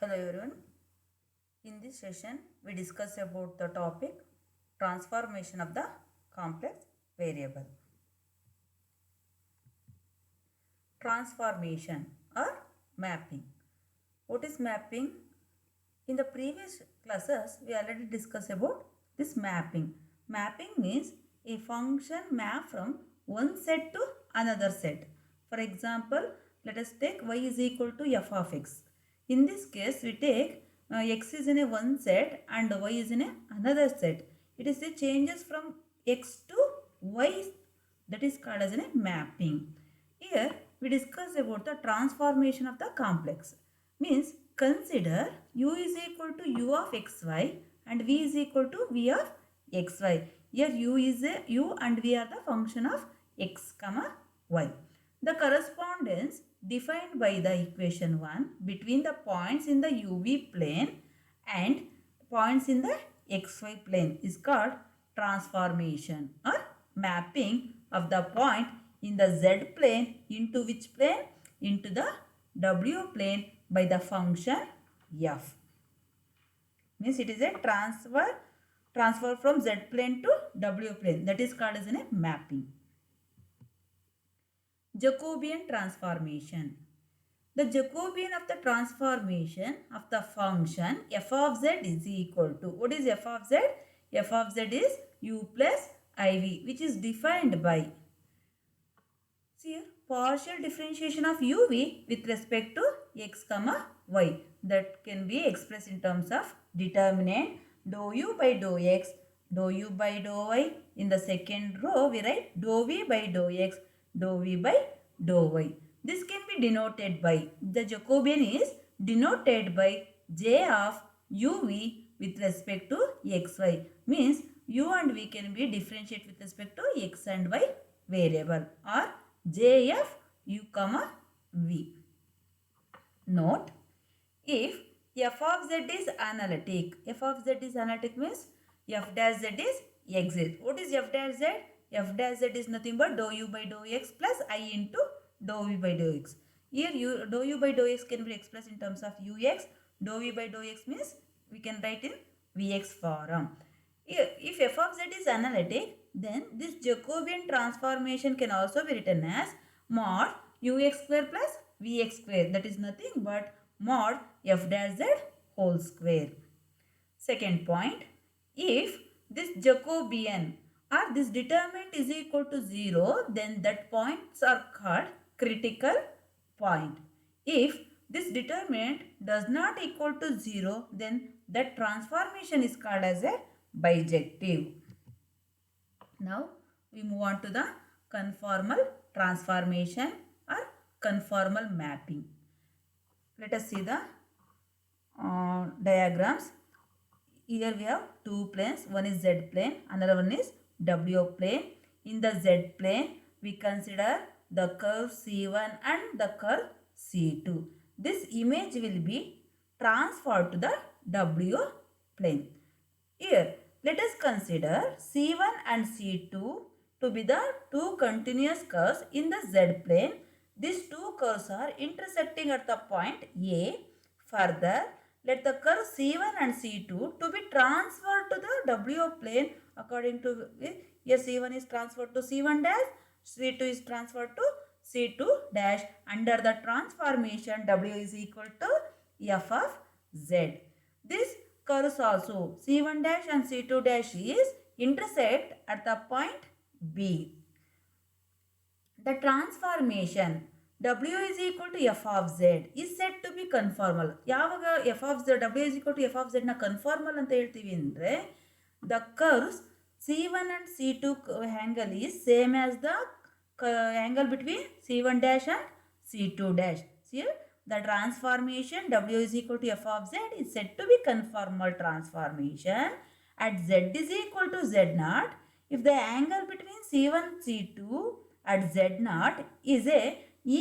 Hello everyone. In this session, we discuss about the topic transformation of the complex variable. Transformation or mapping. What is mapping? In the previous classes, we already discussed about this mapping. Mapping means a function map from one set to another set. For example, let us take y is equal to f of x. In this case, we take x is in a one set and y is in a another set. It is the changes from x to y, that is called as a mapping. Here we discuss about the transformation of the complex. Means consider u is equal to u of xy and v is equal to v of xy. Here u and v are the function of x comma y. The correspondence defined by the equation 1 between the points in the uv plane and points in the xy plane is called transformation or mapping of the point in the z plane into which plane? Into the w plane by the function f. Means it is a transfer from z plane to w plane, that is called as a mapping. Jacobian transformation. The Jacobian of the transformation of the function f of z is equal to, what is f of z? F of z is u plus iv, which is defined by, see here, partial differentiation of uv with respect to x comma y. That can be expressed in terms of determinant dou u by dou x, dou u by dou y. In the second row, we write dou v by dou x, dou v by dou y. This can be denoted by, the Jacobian is denoted by j of uv with respect to xy. Means u and v can be differentiated with respect to x and y variable, or jf u comma v. Note, if f of z is analytic, f of z is analytic means f dash z is exit. What is f dash z? F dash z is nothing but dou u by dou x plus I into dou v by dou x. Here dou u by dou x can be expressed in terms of ux. Dou v by dou x means we can write in vx form. If f of z is analytic, then this Jacobian transformation can also be written as mod ux square plus vx square. That is nothing but mod f dash z whole square. Second point, if this Jacobian or this determinant is equal to 0, then that points are called critical point. If this determinant does not equal to 0, then that transformation is called as a bijective. Now we move on to the conformal transformation or conformal mapping. Let us see the diagrams. Here we have two planes. One is z plane, another one is w plane. In the z plane, we consider the curve C1 and the curve C2. This image will be transferred to the w plane. Here, let us consider C1 and C2 to be the two continuous curves in the z plane. These two curves are intersecting at the point A. Further, let the curve C1 and C2 to be transferred to the W plane according to, here C1 is transferred to C1 dash, C2 is transferred to C2 dash. Under the transformation, W is equal to f of z. This curves also C1 dash and C2 dash is intersect at the point B. The transformation W is equal to f of z is said to be conformal. ಯಾವಾಗ f of z W is equal to f of z ನ conformal ಅಂತ ಹೇಳ್ತೀವಿ ಅಂದರೆ, the curves C1 and C2 angle is same as the angle between C1 dash and C2 dash. See, the transformation W is equal to f of z is said to be conformal transformation at z is equal to z naught if the angle between C1 and C2 at z naught is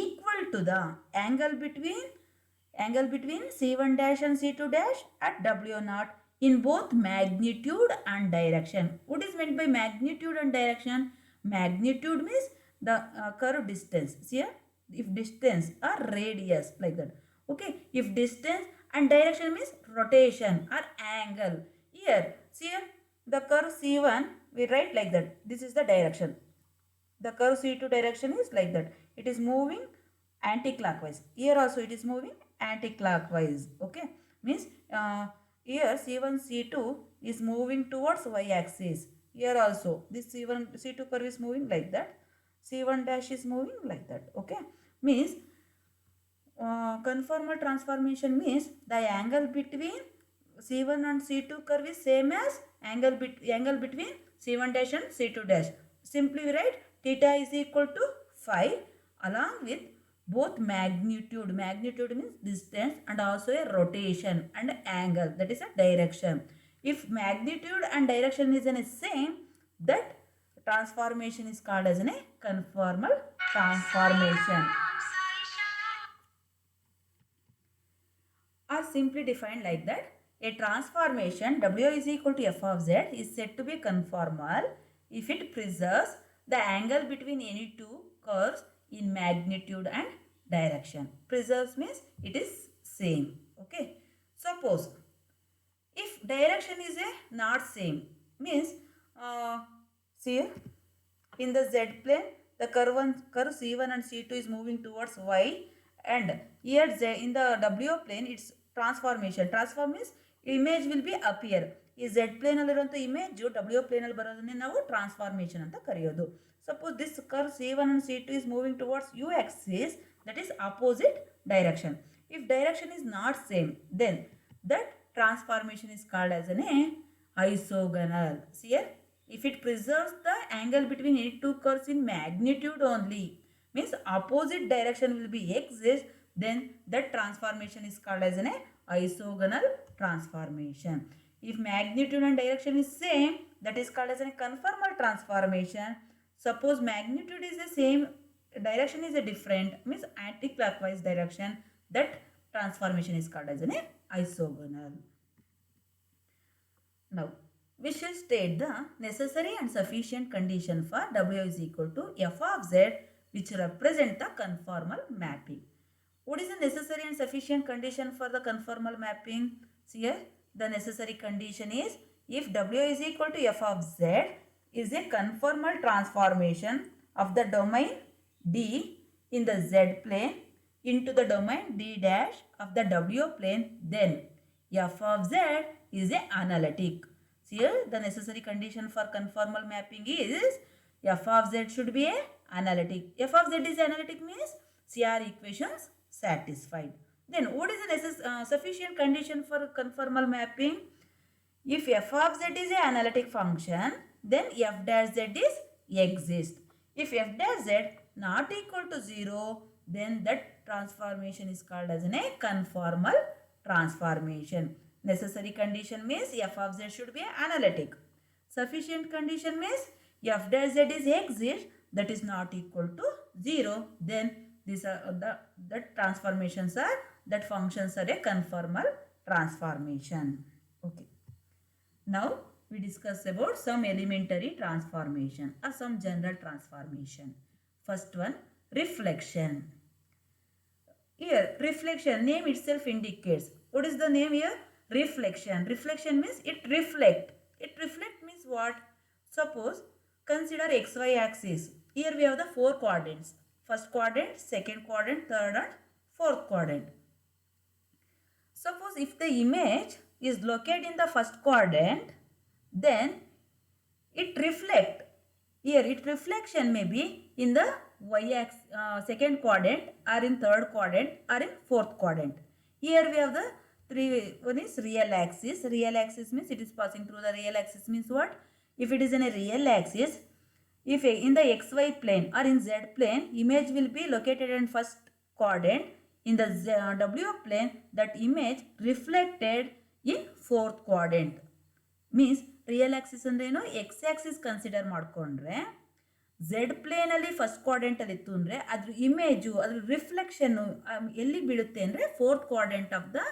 equal to the angle between C1 dash and C2 dash at W naught in both magnitude and direction. What is meant by magnitude and direction? Magnitude means the curve distance. See here, if distance or radius like that. Okay, if distance and direction means rotation or angle. Here, see the curve C1, we write like that. This is the direction. The curve C2 direction is like that. It is moving anti-clockwise. Here also it is moving anti-clockwise. Okay. Means here C1, C2 is moving towards y-axis. Here also this C1, C2 curve is moving like that. C1 dash is moving like that. Okay. Means conformal transformation means the angle between C1 and C2 curve is same as angle between C1 dash and C2 dash. Simply we write theta is equal to phi along with both magnitude. Magnitude means distance and also a rotation and angle, that is a direction. If magnitude and direction is in a same, that transformation is called as a conformal transformation. Are simply defined like that. A transformation W is equal to f of z is said to be conformal if it preserves the angle between any two curves in magnitude and direction. Preserves means it is same. Okay. Suppose if direction is a not same, means see in the z plane the curve C1 and C2 is moving towards y, and here in the W plane it's transformation. Transform means image will be appear. ಈ z plane ಅಲ್ಲಿರುವಂತ image W plane ಅಲ್ಲಿ ಬರೋದನ್ನೇ ನಾವು transformation ಅಂತ ಕರೆಯೋದು. Suppose this curve C1 and C2 is moving towards u axis, that is opposite direction. If direction is not same, then that transformation is called as an isogonal. See here, if it preserves the angle between any two curves in magnitude only, means opposite direction will be exist, then that transformation is called as an isogonal transformation. If magnitude and direction is same, that is called as a conformal transformation. Suppose magnitude is the same, direction is a different, means anti-clockwise direction, that transformation is called as an isogonal. Now, we shall state the necessary and sufficient condition for W is equal to f of z, which represent the conformal mapping. What is the necessary and sufficient condition for the conformal mapping? See here, the necessary condition is if W is equal to f of z is a conformal transformation of the domain D in the z plane into the domain D dash of the W plane, then f of z is a analytic. See here, the necessary condition for conformal mapping is f of z should be a analytic. F of z is analytic means CR equations satisfied. Then what is the sufficient condition for conformal mapping? If f of z is an analytic function, then f dash z is exist. If f dash z not equal to 0, then that transformation is called as a conformal transformation. Necessary condition means f of z should be analytic. Sufficient condition means f dash z is exist, that is not equal to 0, then these are the transformations are, that functions are a conformal transformation. Okay. Now we discuss about some elementary transformation or some general transformation. First one, reflection. Here reflection, name itself indicates. What is the name here? Reflection. Reflection means it reflect. It reflect means what? Suppose consider xy axis. Here we have the 4 quadrants. First quadrant, second quadrant, third and fourth quadrant. Suppose if the image is located in the first quadrant, then it reflect. Here it reflection may be in the y-axis, second quadrant, or in third quadrant, or in fourth quadrant. Here we have the one is real axis. Real axis means it is passing through the real axis means what? If it is in a real axis, if in the xy plane or in z plane, image will be located in first quadrant. In the w plane, that image reflected in fourth quadrant. Means real axis ಅಂದ್ರೆ ಏನು, x axis consider ಮಾಡಿಕೊಂಡ್ರೆ z plane ಅಲ್ಲಿ first quadrant ಅಲ್ಲಿ ಇತ್ತು ಅಂದ್ರೆ ಅದ್ರ image ಅದ್ರ reflection ಎಲ್ಲಿ ಬೀಳುತ್ತೆ ಅಂದ್ರೆ fourth quadrant of the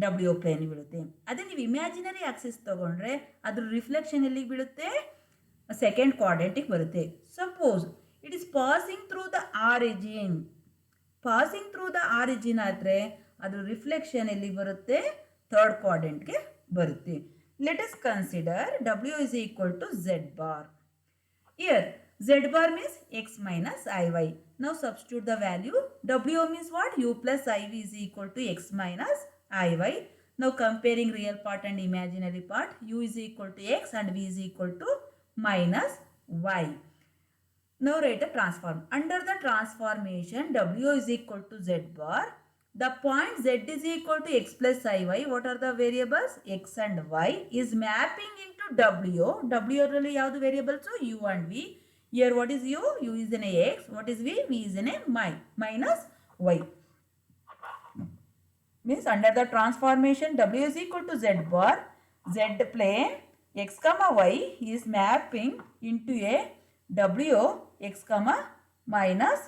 W plane ಬೀಳುತ್ತೆ. ಅದೇ ನೀವು ಇಮ್ಯಾಜಿನರಿ ಆಕ್ಸಿಸ್ ತಗೊಂಡ್ರೆ ಅದ್ರ ರಿಫ್ಲೆಕ್ಷನ್ ಎಲ್ಲಿ ಬೀಳುತ್ತೆ, ಸೆಕೆಂಡ್ ಕ್ವಾಡ್ರೆಂಟಿಗೆ ಬರುತ್ತೆ. Suppose it is passing through the origin. Passing through the origin ಆದರೆ ಅದರ ರಿಫ್ಲೆಕ್ಷನ್ ಎಲ್ಲಿ ಬರುತ್ತೆ, ಥರ್ಡ್ ಕ್ವಾಡ್ರೆಂಟ್ಗೆ ಬರುತ್ತೆ. Let us consider W is equal to Z bar. Here Z bar means x minus iy. Now substitute the value. W means what? U plus iv is equal to x minus iy. Now comparing real part and imaginary part, u is equal to x and v is equal to minus y. Now write the transform. Under the transformation W is equal to Z bar, the point Z is equal to x plus iy. What are the variables? X and y is mapping into W. W really ಯಾವುದು variables? U and v. Here what is u? U is in a x. What is v? V is in a minus y. Means under the transformation W is equal to Z bar, Z plane x comma y is mapping into a W x comma minus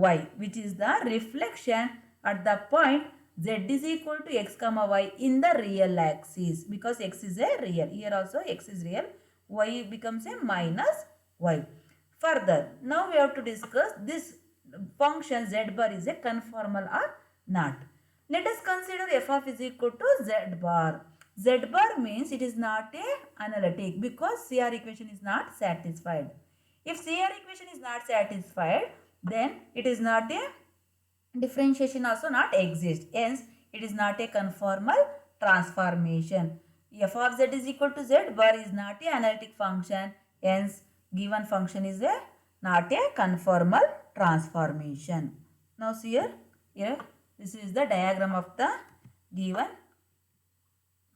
y, which is the reflection at the point Z is equal to x comma y in the real axis, because x is a real. Here also x is real, y becomes a minus y. Further, now we have to discuss this function Z bar is a conformal or not. Let us consider f of is equal to Z bar. Z bar means it is not a analytic because CR equation is not satisfied. If CR equation is not satisfied, then it is not a differentiation also not exist. Hence, it is not a conformal transformation. F of Z is equal to Z bar is not a analytic function. Hence, given function is a not a conformal transformation. Now see here this is the diagram of the given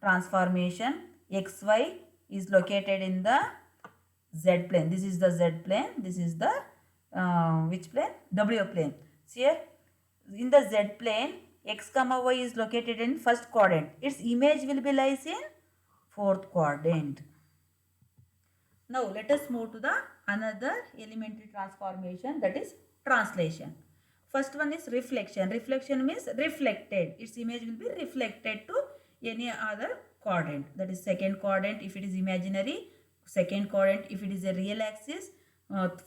transformation. XY is located in the Z plane. This is the Z plane. This is the which plane? W plane. See here, in the Z plane, x comma y is located in first quadrant. Its image will be lies in fourth quadrant. Now let us move to the another elementary transformation, that is translation. First one is reflection. Reflection means reflected. Its image will be reflected to any other quadrant. That is second quadrant if it is imaginary, second quadrant if it is a real axis,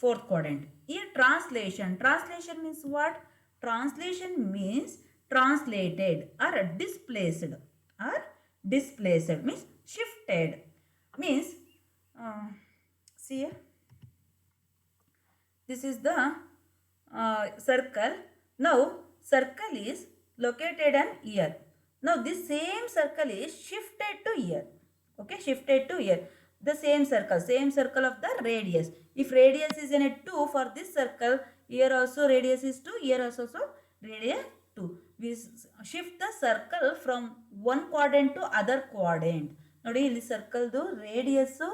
fourth quadrant. Here translation. Translation means what? Translation means translated or displaced, or displaced means shifted. Means see here, this is the circle. Now circle is located on here. Now this same circle is shifted to here. Okay, shifted to here. The same circle of the radius. If radius is in a 2 for this circle, here also radius is 2, here also radius 2. We shift the circle from one quadrant to other quadrant. ನೋಡಿ ಇಲ್ಲಿ ಸರ್ಕಲ್ದು radius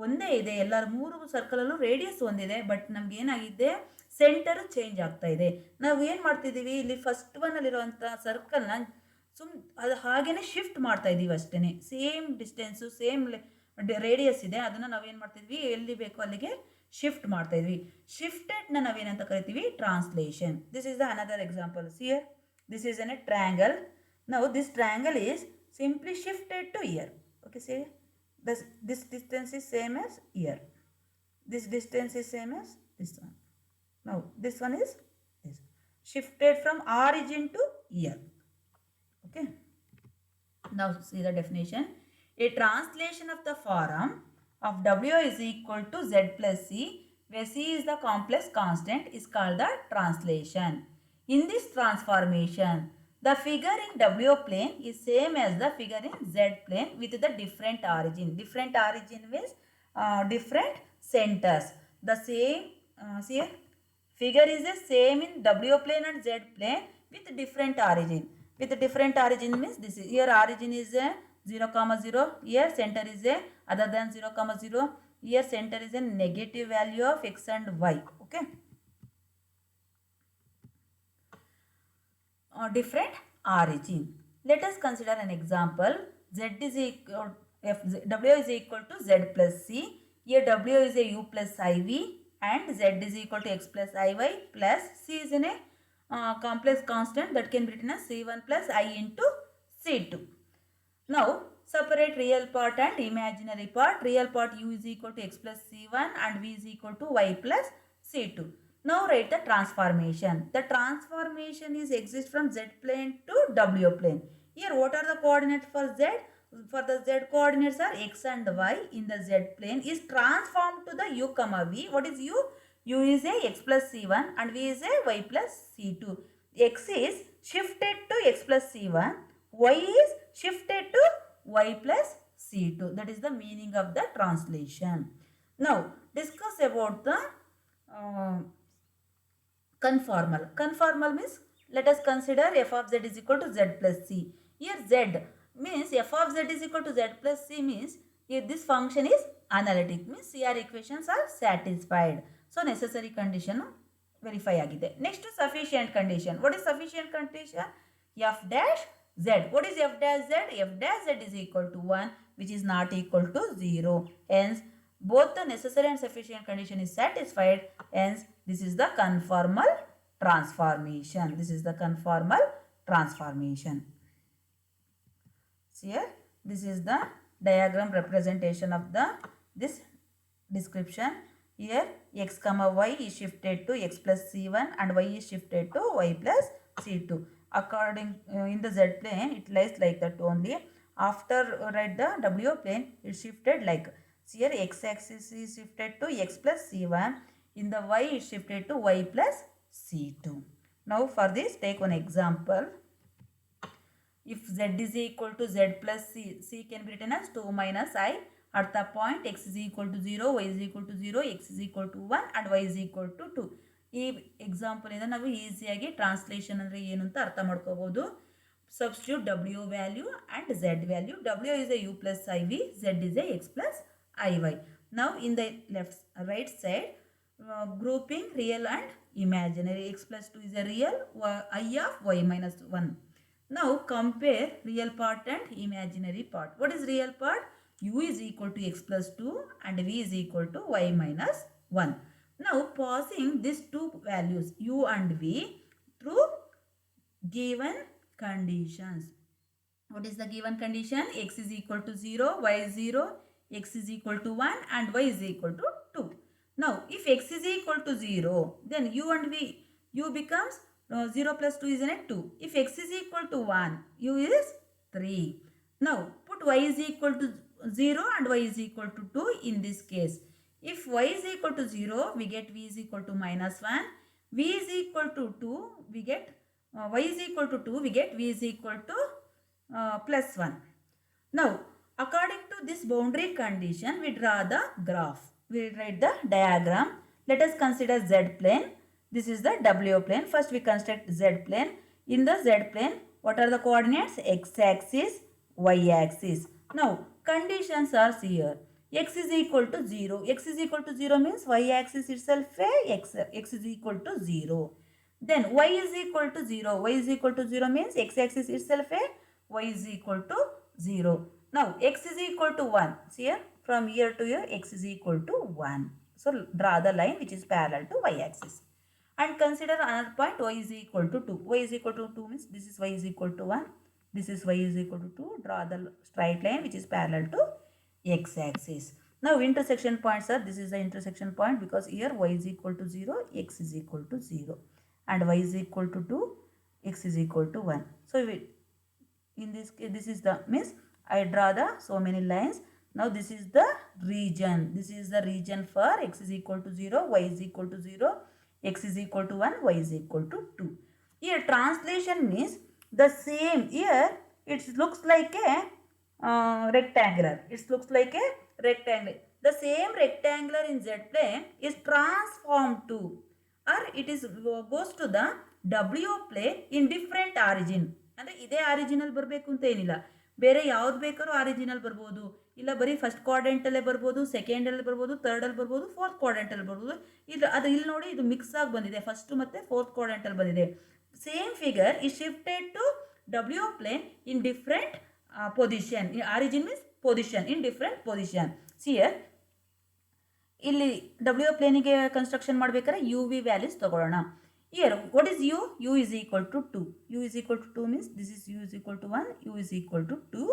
ಒಂದೇ ಇದೆ, ಎಲ್ಲರ ಮೂರು ಸರ್ಕಲಲ್ಲೂ radius ಒಂದಿದೆ, but ನಮ್ಗೆ ಏನಾಗಿದೆ centre change ಆಗ್ತಾ ಇದೆ. ನಾವು ಏನು ಮಾಡ್ತಿದ್ದೀವಿ, ಇಲ್ಲಿ ಫಸ್ಟ್ ಒನ್ನಲ್ಲಿರುವಂಥ ಸರ್ಕಲ್ನ ಅದು ಹಾಗೇ ಶಿಫ್ಟ್ ಮಾಡ್ತಾ ಇದ್ದೀವಿ ಅಷ್ಟೇ. ಸೇಮ್ ಡಿಸ್ಟೆನ್ಸು ಸೇಮ್ ರೇಡಿಯಸ್ ಇದೆ, ಅದನ್ನು ನಾವೇನು ಮಾಡ್ತಿದ್ವಿ, ಎಲ್ಲಿ ಬೇಕೋ ಅಲ್ಲಿಗೆ ಶಿಫ್ಟ್ ಮಾಡ್ತಾ ಇದ್ವಿ. ಶಿಫ್ಟೆಡ್ನ ನಾವೇನಂತ ಕರಿತೀವಿ, translation. This is the another example. Here this is N A triangle. Now this triangle is simply shifted to here. Okay, see this distance is same as here, this distance is same as this one. Now this one is this, shifted from origin to here. Okay, now see the definition. A translation of the form of W is equal to Z plus C, where C is the complex constant, is called the translation. In this transformation, the figure in W plane is same as the figure in Z plane with the different origin. Different origin means different centers. The same see here, figure is the same in W plane and Z plane with different origin. With different origin means this is here origin is a 0, 0. Here center is a other than 0, 0. Here center is a negative value of x and y. Okay. Different origin. Let us consider an example. W is equal to Z plus C. Here W is a U plus IV and Z is equal to X plus IY plus C is in a complex constant that can be written as C1 plus I into C2. Now separate real part and imaginary part. Real part U is equal to X plus C1 and V is equal to Y plus C2. Now write the transformation. The transformation is exists from z plane to w plane. Here what are the coordinates for z? For the z coordinates are x and y in the z plane is transformed to the u comma v. What is u? U is a x plus c1 and v is a y plus c2. X is shifted to x plus c1. Y is shifted to y plus c2. That is the meaning of the translation. Now discuss about the conformal. Conformal means let us consider f of z is equal to z plus c. Here z means f of z is equal to z plus c means here this function is analytic means CR equations are satisfied. So necessary condition verify agide. Next sufficient condition. What is sufficient condition? F dash z. What is f dash z? F dash z is equal to 1 which is not equal to 0. Hence both the necessary and sufficient condition is satisfied. Hence this is the conformal transformation. This is the conformal transformation. See here, this is the diagram representation of the this description. Here x comma y is shifted to x plus c1 and y is shifted to y plus c2. According in the z plane it lies like that only. After write the w plane it shifted like. See here x axis is shifted to x plus c1. In the y is shifted to y plus c2. Now for this take one example. If z is equal to z plus c can be written as 2 minus I at the point x is equal to 0, y is equal to 0, x is equal to 1 and y is equal to 2. ಈ example ಇಂದ ನಾವು ಈಸಿಯಾಗಿ translation ಅಂದರೆ ಏನು ಅಂತ ಅರ್ಥ ಮಾಡ್ಕೋಬಹುದು. Substitute w value and z value. W is a u plus iv, z is a x plus iy. Now in the right side grouping real and imaginary. X plus 2 is a real, I of y minus 1. Now compare real part and imaginary part. What is real part? U is equal to x plus 2 and v is equal to y minus 1. Now passing these two values u and v through given conditions. What is the given condition? X is equal to 0, y is 0, x is equal to 1 and y is equal to 2. Now if x is equal to 0 then u and v, u becomes 0 plus 2 is 2. If x is equal to 1, u is 3. Now put y is equal to 0 and y is equal to 2 in this case. If y is equal to 0, we get v is equal to minus 1. V is equal to 2, we get y is equal to 2, we get v is equal to plus 1. Now according to this boundary condition, we draw the graph. We write the diagram. Let us consider z plane. This is the w plane. First we construct z plane. In the z plane, what are the coordinates? X axis, y axis. Now conditions are here. X is equal to 0. X is equal to 0 means y axis itself x is equal to 0. Then y is equal to 0. Y is equal to 0 means x axis itself y is equal to 0. Now x is equal to 1. See here, from here to here x is equal to 1. So draw the line which is parallel to y axis. And consider another point y is equal to 2. Y is equal to 2 means this is y is equal to 1. This is y is equal to 2. Draw the straight line which is parallel to x axis. Now intersection points are, this is the intersection point because here y is equal to 0, x is equal to 0 and y is equal to 2, x is equal to 1. So in this case this is the means I draw the so many lines. Now this is the region. This is the region for x is equal to 0, y is equal to 0, x is equal to 1, y is equal to 2. Here translation means the same. Here it looks like a rectangular. It looks like a rectangle. The same rectangular in z plane is transformed to, or it is goes to the w plane in different origin. ಅಂದರೆ ಇದೇ original ಬರಬೇಕು ಅಂತ ಏನಿಲ್ಲ, ಬೇರೆ ಯಾವ್ದು ಬೇಕಾದ್ರೂ original ಬರ್ಬೋದು, ಇಲ್ಲ ಬರೀ ಫಸ್ಟ್ ಕ್ವಾಡ್ರೆಂಟಲ್ಲೇ ಬರ್ಬೋದು, ಸೆಕೆಂಡಲ್ಲಿ ಬರ್ಬೋದು, ಥರ್ಡಲ್ಲಿ ಬರ್ಬೋದು, ಫೋರ್ತ್ ಕ್ವಾಡ್ರೆಂಟಲ್ಲಿ ಬರ್ಬೋದು. ಇದು ಅದು ಇಲ್ಲಿ ನೋಡಿ ಇದು ಮಿಕ್ಸ್ ಆಗಿ ಬಂದಿದೆ, ಫಸ್ಟ್ ಮತ್ತು ಫೋರ್ತ್ ಕ್ವಾಡ್ರೆಂಟಲ್ಲಿ ಬಂದಿದೆ. Same figure is shifted to w plane in different position. Origin means position, in different position. See here, ಇಲ್ಲಿ w ಪ್ಲೇನಿಗೆ ಕನ್ಸ್ಟ್ರಕ್ಷನ್ ಮಾಡಬೇಕಾದ್ರೆ ಯು ವಿ ವ್ಯಾಲ್ಯೂಸ್ ತಗೊಳ್ಳೋಣ. Here what is u? U is equal to 2. U is equal to 2 means this is u is equal to 1, u is equal to 2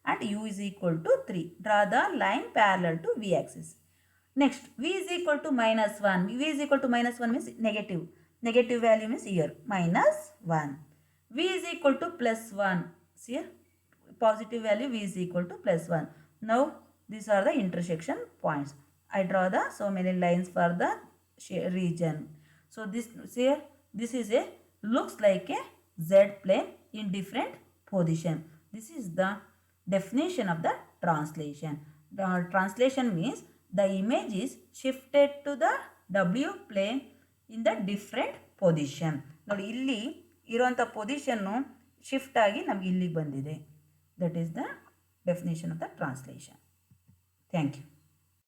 and u is equal to 3. Draw the line parallel to v axis. Next, v is equal to minus 1. V is equal to minus 1 means negative. Negative value means here minus 1. V is equal to plus 1. See here, positive value v is equal to plus 1. Now, these are the intersection points. I draw the so many lines for the region. So, this here, this is a looks like a Z plane in different position. This is the definition of the translation. The translation means the image is shifted to the W plane in the different position. ನೋಡಿ ಇಲ್ಲಿ ಇರುವಂಥ position shift ಆಗಿ ನಮಗೆ ಇಲ್ಲಿಗೆ ಬಂದಿದೆ. That is the definition of the translation. Thank you.